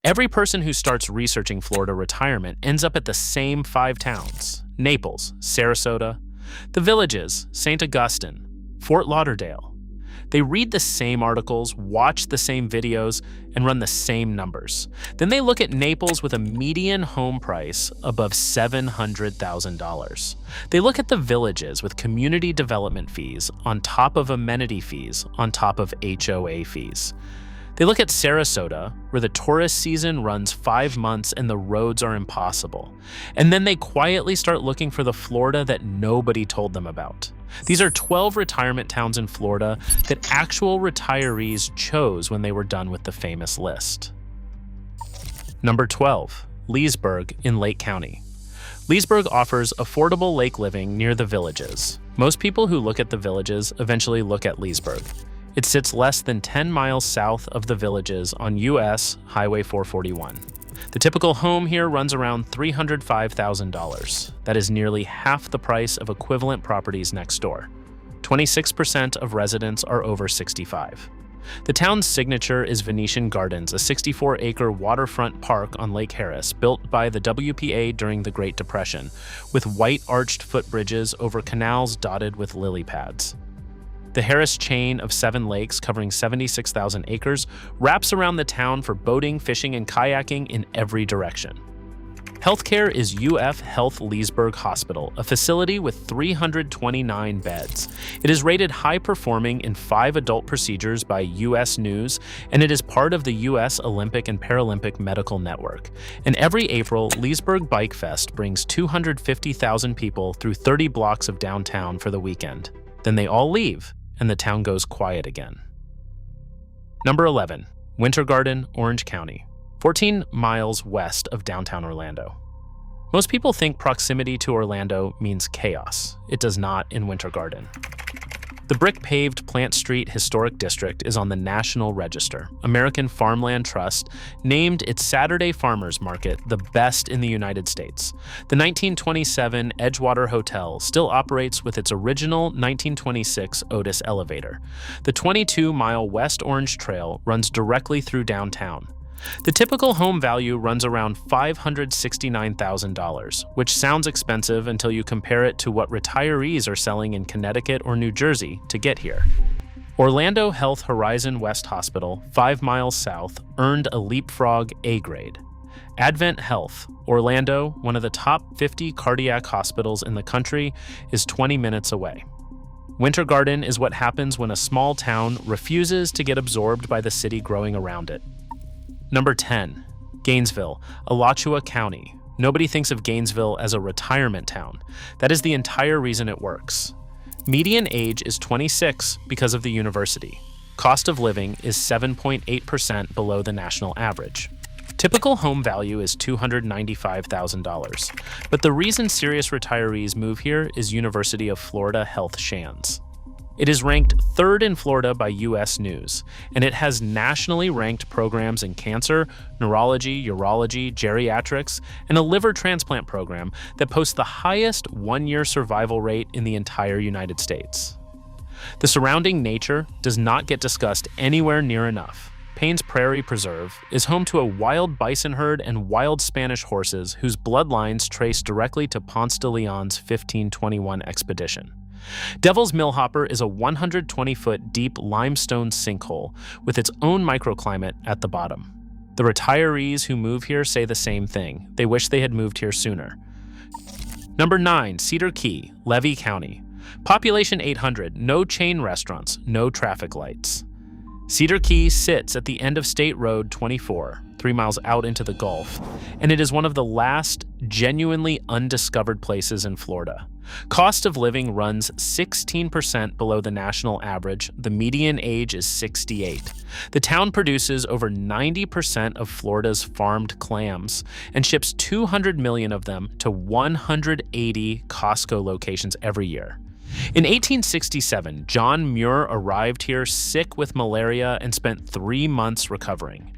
Every person who starts researching Florida retirement ends up at the same 5 towns: Naples, Sarasota, the Villages, St. Augustine, Fort Lauderdale. They read the same articles, watch the same videos, and run the same numbers. Then they look at Naples with a median home price above $700,000. They look at the Villages with community development fees on top of amenity fees on top of HOA fees. They look at Sarasota, where the tourist season runs 5 months and the roads are impossible. And then they quietly start looking for the Florida that nobody told them about. These are 12 retirement towns in Florida that actual retirees chose when they were done with the famous list. Number 12, Leesburg in Lake County. Leesburg offers affordable lake living near the Villages. Most people who look at the Villages eventually look at Leesburg. It sits less than 10 miles south of the Villages on US Highway 441. The typical home here runs around $305,000. That is nearly half the price of equivalent properties next door. 26% of residents are over 65. The town's signature is Venetian Gardens, a 64-acre waterfront park on Lake Harris built by the WPA during the Great Depression, with white arched footbridges over canals dotted with lily pads. The Harris chain of 7 lakes covering 76,000 acres wraps around the town for boating, fishing, and kayaking in every direction. Healthcare is UF Health Leesburg Hospital, a facility with 329 beds. It is rated high-performing in 5 adult procedures by US News, and it is part of the US Olympic and Paralympic Medical Network. And every April, Leesburg Bike Fest brings 250,000 people through 30 blocks of downtown for the weekend. Then they all leave, and the town goes quiet again. Number 11, Winter Garden, Orange County, 14 miles west of downtown Orlando. Most people think proximity to Orlando means chaos. It does not in Winter Garden. The brick-paved Plant Street Historic District is on the National Register. American Farmland Trust named its Saturday Farmers Market the best in the United States. The 1927 Edgewater Hotel still operates with its original 1926 Otis elevator. The 22-mile West Orange Trail runs directly through downtown. The typical home value runs around $569,000, which sounds expensive until you compare it to what retirees are selling in Connecticut or New Jersey to get here. Orlando Health Horizon West Hospital, 5 miles south, earned a Leapfrog A grade. Advent Health, Orlando, one of the top 50 cardiac hospitals in the country, is 20 minutes away. Winter Garden is what happens when a small town refuses to get absorbed by the city growing around it. Number 10, Gainesville, Alachua County. Nobody thinks of Gainesville as a retirement town. That is the entire reason it works. Median age is 26 because of the university. Cost of living is 7.8% below the national average. Typical home value is $295,000. But the reason serious retirees move here is University of Florida Health Shands. It is ranked 3rd in Florida by US News, and it has nationally ranked programs in cancer, neurology, urology, geriatrics, and a liver transplant program that posts the highest 1-year survival rate in the entire United States. The surrounding nature does not get discussed anywhere near enough. Payne's Prairie Preserve is home to a wild bison herd and wild Spanish horses whose bloodlines trace directly to Ponce de Leon's 1521 expedition. Devil's Millhopper is a 120-foot deep limestone sinkhole with its own microclimate at the bottom. The retirees who move here say the same thing. They wish they had moved here sooner. Number 9, Cedar Key, Levy County. Population 800, no chain restaurants, no traffic lights. Cedar Key sits at the end of State Road 24, 3 miles out into the Gulf, and it is one of the last genuinely undiscovered places in Florida. Cost of living runs 16% below the national average. The median age is 68. The town produces over 90% of Florida's farmed clams and ships 200 million of them to 180 Costco locations every year. In 1867, John Muir arrived here sick with malaria and spent 3 months recovering.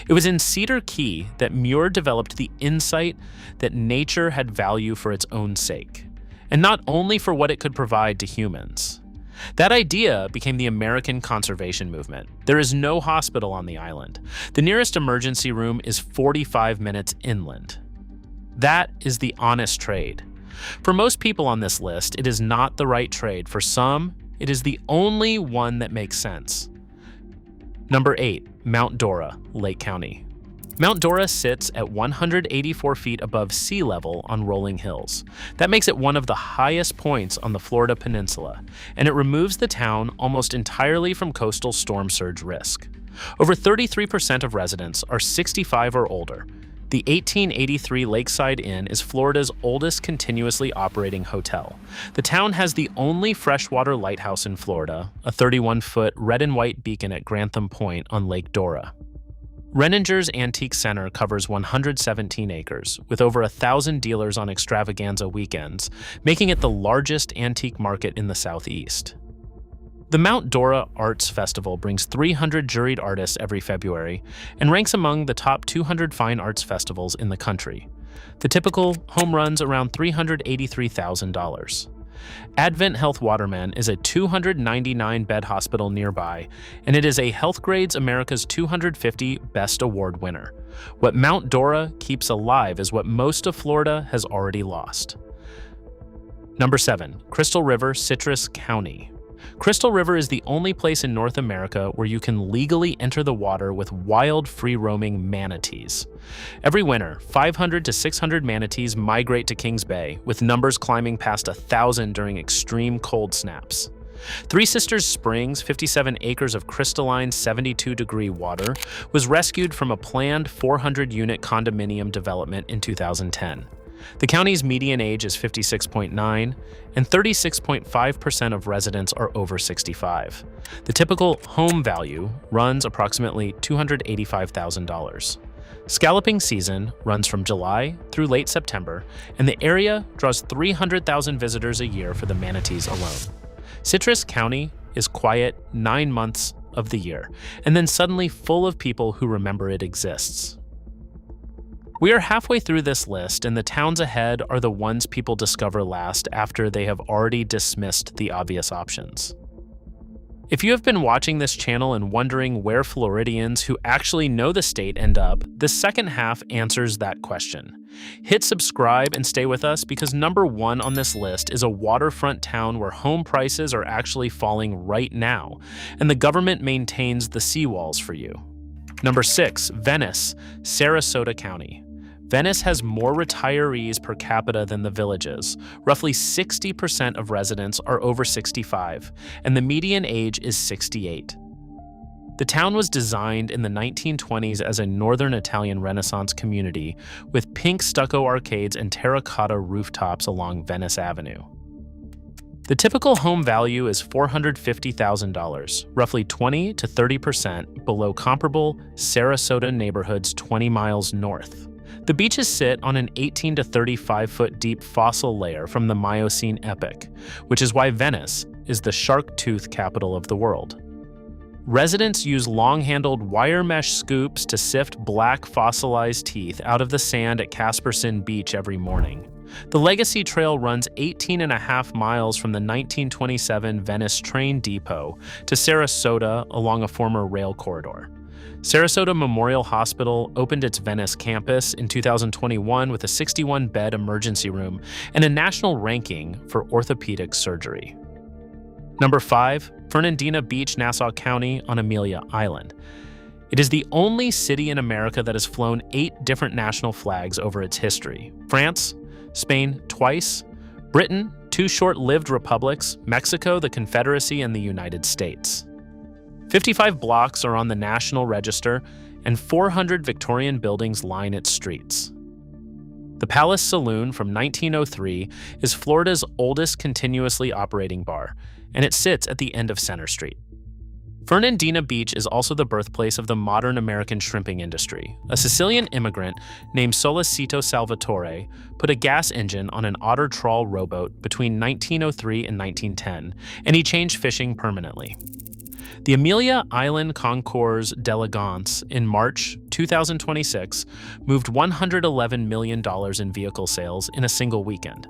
It was in Cedar Key that Muir developed the insight that nature had value for its own sake, and not only for what it could provide to humans. That idea became the American conservation movement. There is no hospital on the island. The nearest emergency room is 45 minutes inland. That is the honest trade. For most people on this list, it is not the right trade. For some, it is the only one that makes sense. Number 8, Mount Dora, Lake County. Mount Dora sits at 184 feet above sea level on rolling hills. That makes it one of the highest points on the Florida peninsula, and it removes the town almost entirely from coastal storm surge risk. Over 33% of residents are 65 or older. The 1883 Lakeside Inn is Florida's oldest continuously operating hotel. The town has the only freshwater lighthouse in Florida, a 31-foot red and white beacon at Grantham Point on Lake Dora. Renninger's Antique Center covers 117 acres, with over 1,000 dealers on extravaganza weekends, making it the largest antique market in the Southeast. The Mount Dora Arts Festival brings 300 juried artists every February and ranks among the top 200 fine arts festivals in the country. The typical home runs around $383,000. Advent Health Waterman is a 299-bed hospital nearby, and it is a Healthgrades America's 250 Best Award winner. What Mount Dora keeps alive is what most of Florida has already lost. Number 7, Crystal River, Citrus County. Crystal River is the only place in North America where you can legally enter the water with wild, free-roaming manatees. Every winter, 500 to 600 manatees migrate to Kings Bay, with numbers climbing past 1,000 during extreme cold snaps. Three Sisters Springs, 57 acres of crystalline 72-degree water, was rescued from a planned 400-unit condominium development in 2010. The county's median age is 56.9, and 36.5% of residents are over 65. The typical home value runs approximately $285,000. Scalloping season runs from July through late September, and the area draws 300,000 visitors a year for the manatees alone. Citrus County is quiet 9 months of the year, and then suddenly full of people who remember it exists. We are halfway through this list, and the towns ahead are the ones people discover last after they have already dismissed the obvious options. If you have been watching this channel and wondering where Floridians who actually know the state end up, the second half answers that question. Hit subscribe and stay with us because number 1 on this list is a waterfront town where home prices are actually falling right now, and the government maintains the seawalls for you. Number 6, Venice, Sarasota County. Venice has more retirees per capita than the villages. Roughly 60% of residents are over 65, and the median age is 68. The town was designed in the 1920s as a northern Italian Renaissance community with pink stucco arcades and terracotta rooftops along Venice Avenue. The typical home value is $450,000, roughly 20 to 30% below comparable Sarasota neighborhoods 20 miles north. The beaches sit on an 18 to 35-foot deep fossil layer from the Miocene epoch, which is why Venice is the shark tooth capital of the world. Residents use long-handled wire mesh scoops to sift black fossilized teeth out of the sand at Casperson Beach every morning. The Legacy Trail runs 18.5 miles from the 1927 Venice train depot to Sarasota along a former rail corridor. Sarasota Memorial Hospital opened its Venice campus in 2021 with a 61-bed emergency room and a national ranking for orthopedic surgery. Number 5, Fernandina Beach, Nassau County on Amelia Island. It is the only city in America that has flown 8 different national flags over its history. France, Spain twice, Britain, 2 short-lived republics, Mexico, the Confederacy, and the United States. 55 blocks are on the National Register, and 400 Victorian buildings line its streets. The Palace Saloon from 1903 is Florida's oldest continuously operating bar, and it sits at the end of Center Street. Fernandina Beach is also the birthplace of the modern American shrimping industry. A Sicilian immigrant named Solicito Salvatore put a gas engine on an otter trawl rowboat between 1903 and 1910, and he changed fishing permanently. The Amelia Island Concours d'Elegance in March 2026 moved $111 million in vehicle sales in a single weekend.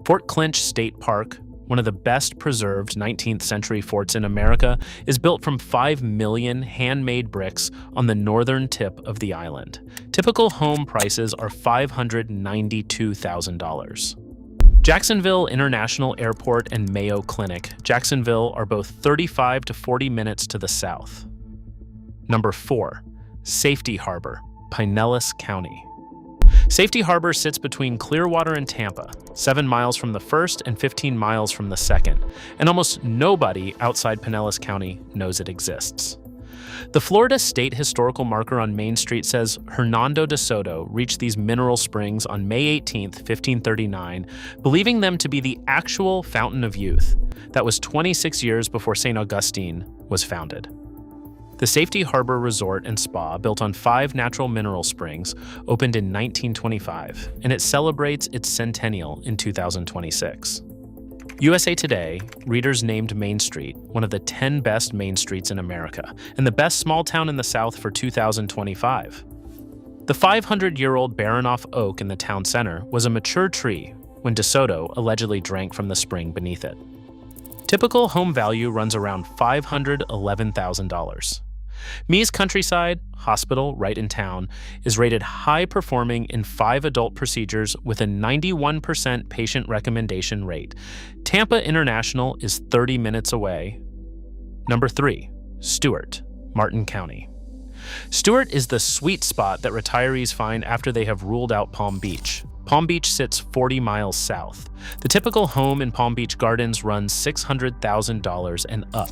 Fort Clinch State Park, one of the best preserved 19th century forts in America, is built from 5 million handmade bricks on the northern tip of the island. Typical home prices are $592,000. Jacksonville International Airport and Mayo Clinic, Jacksonville, are both 35 to 40 minutes to the south. Number 4. Safety Harbor, Pinellas County. Safety Harbor sits between Clearwater and Tampa, 7 miles from the first and 15 miles from the second, and almost nobody outside Pinellas County knows it exists. The Florida State Historical Marker on Main Street says Hernando de Soto reached these mineral springs on May 18, 1539, believing them to be the actual Fountain of Youth. That was 26 years before St. Augustine was founded. The Safety Harbor Resort and Spa, built on 5 natural mineral springs, opened in 1925, and it celebrates its centennial in 2026. USA Today readers named Main Street one of the 10 best main streets in America and the best small town in the South for 2025. The 500-year-old Baranoff oak in the town center was a mature tree when De Soto allegedly drank from the spring beneath it. Typical home value runs around $511,000. Mee's Countryside Hospital, right in town, is rated high-performing in 5 adult procedures with a 91% patient recommendation rate. Tampa International is 30 minutes away. Number 3. Stuart, Martin County. Stuart is the sweet spot that retirees find after they have ruled out Palm Beach. Palm Beach sits 40 miles south. The typical home in Palm Beach Gardens runs $600,000 and up.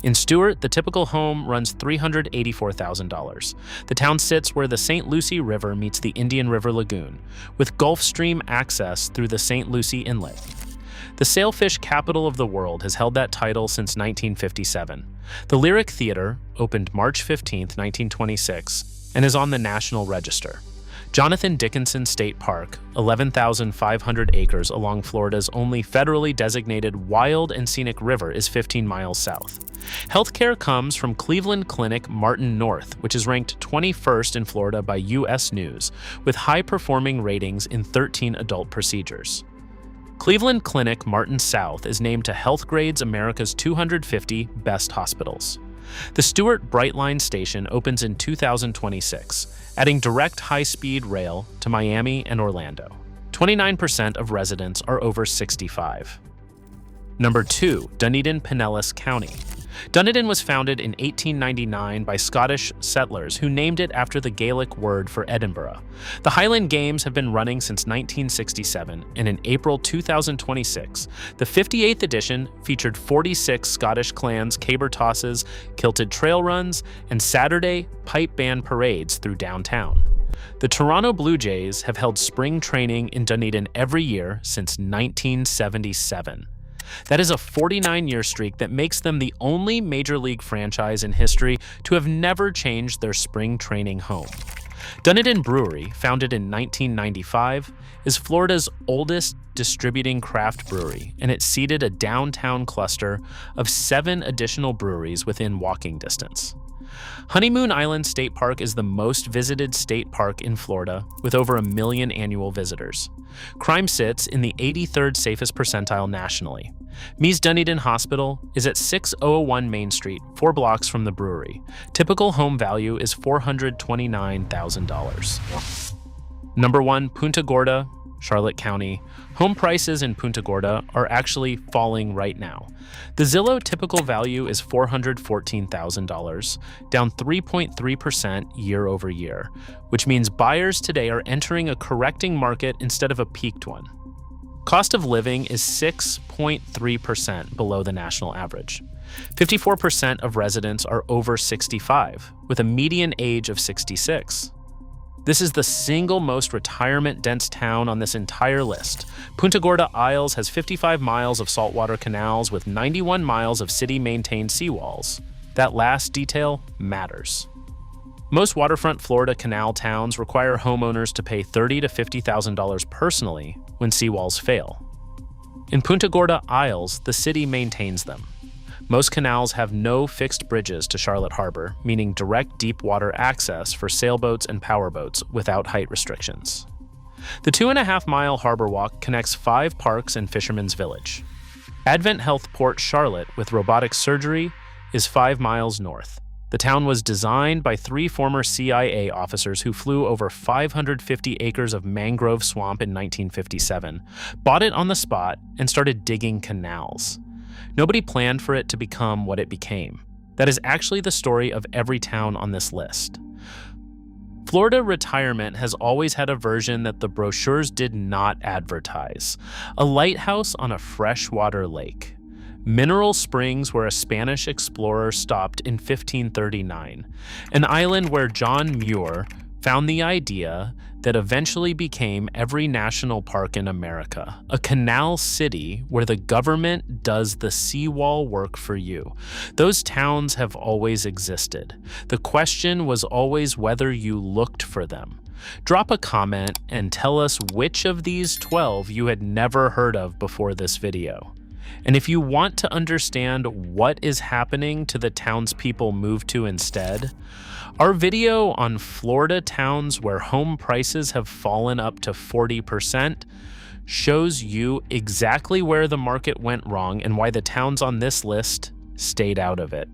In Stuart, the typical home runs $384,000. The town sits where the St. Lucie River meets the Indian River Lagoon, with Gulf Stream access through the St. Lucie Inlet. The sailfish capital of the world has held that title since 1957. The Lyric Theater opened March 15, 1926, and is on the National Register. Jonathan Dickinson State Park, 11,500 acres along Florida's only federally designated wild and scenic river, is 15 miles south. Healthcare comes from Cleveland Clinic Martin North, which is ranked 21st in Florida by U.S. News, with high-performing ratings in 13 adult procedures. Cleveland Clinic Martin South is named to Healthgrades America's 250 Best Hospitals. The Stuart Brightline Station opens in 2026, adding direct high-speed rail to Miami and Orlando. 29% of residents are over 65. Number 2. Dunedin, Pinellas County. Dunedin was founded in 1899 by Scottish settlers who named it after the Gaelic word for Edinburgh. The Highland Games have been running since 1967, and in April 2026, the 58th edition featured 46 Scottish clans, caber tosses, kilted trail runs, and Saturday pipe band parades through downtown. The Toronto Blue Jays have held spring training in Dunedin every year since 1977. That is a 49-year streak that makes them the only Major League franchise in history to have never changed their spring training home. Dunedin Brewery, founded in 1995, is Florida's oldest distributing craft brewery, and it seeded a downtown cluster of 7 additional breweries within walking distance. Honeymoon Island State Park is the most visited state park in Florida, with over 1 million annual visitors. Crime sits in the 83rd safest percentile nationally. Mee's Dunedin Hospital is at 6001 Main Street, 4 blocks from the brewery. Typical home value is $429,000. Number 1, Punta Gorda, Charlotte County. Home prices in Punta Gorda are actually falling right now. The Zillow typical value is $414,000, down 3.3% year over year, which means buyers today are entering a correcting market instead of a peaked one. Cost of living is 6.3% below the national average. 54% of residents are over 65, with a median age of 66. This is the single most retirement-dense town on this entire list. Punta Gorda Isles has 55 miles of saltwater canals with 91 miles of city-maintained seawalls. That last detail matters. Most waterfront Florida canal towns require homeowners to pay $30,000 to $50,000 personally when seawalls fail. In Punta Gorda Isles, the city maintains them. Most canals have no fixed bridges to Charlotte Harbor, meaning direct deep water access for sailboats and powerboats without height restrictions. The 2.5-mile harbor walk connects 5 parks and Fisherman's Village. Advent Health Port Charlotte with robotic surgery is 5 miles north. The town was designed by 3 former CIA officers who flew over 550 acres of mangrove swamp in 1957, bought it on the spot, and started digging canals. Nobody planned for it to become what it became. That is actually the story of every town on this list. Florida Retirement has always had a version that the brochures did not advertise: a lighthouse on a freshwater lake. Mineral Springs, where a Spanish explorer stopped in 1539, an island where John Muir found the idea that eventually became every national park in America, a canal city where the government does the seawall work for you. Those towns have always existed. The question was always whether you looked for them. Drop a comment and tell us which of these 12 you had never heard of before this video. And if you want to understand what is happening to the townspeople moved to instead, our video on Florida towns where home prices have fallen up to 40% shows you exactly where the market went wrong and why the towns on this list stayed out of it.